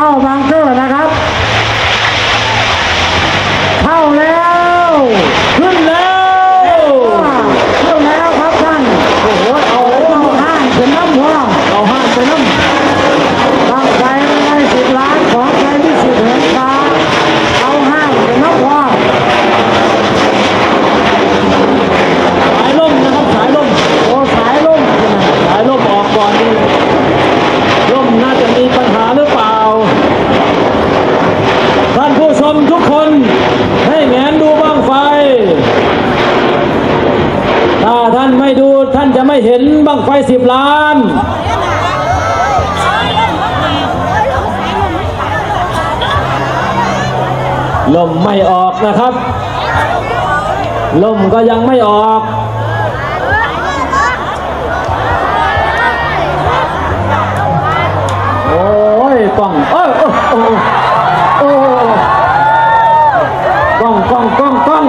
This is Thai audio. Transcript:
เข้าบังเกอร์นะครับเข้าแล้วขึ้นแล้วขึ้นแล้วครับท่านโอ้โหเอาห้างเป็นน้ำหัวเอาห้างไปน้ำบังไฟไม่10 ล้านของใครที่สิบเห็นฟ้าเอาห้างเป็นน้ำหัวสายล่มนะครับสายล่มโอ้สายล่มสายล่มออกก่อนนี่ล่มน่าจะมีปัญหาหรือเปล่าท่านผู้ชมทุกคนให้แงนดูบั้งไฟถ้าท่านไม่ดูท่านจะไม่เห็นบั้งไฟ10 ล้านลมไม่ออกนะครับลมก็ยังไม่ออกโอ้ยกล้องโอ้กล้อง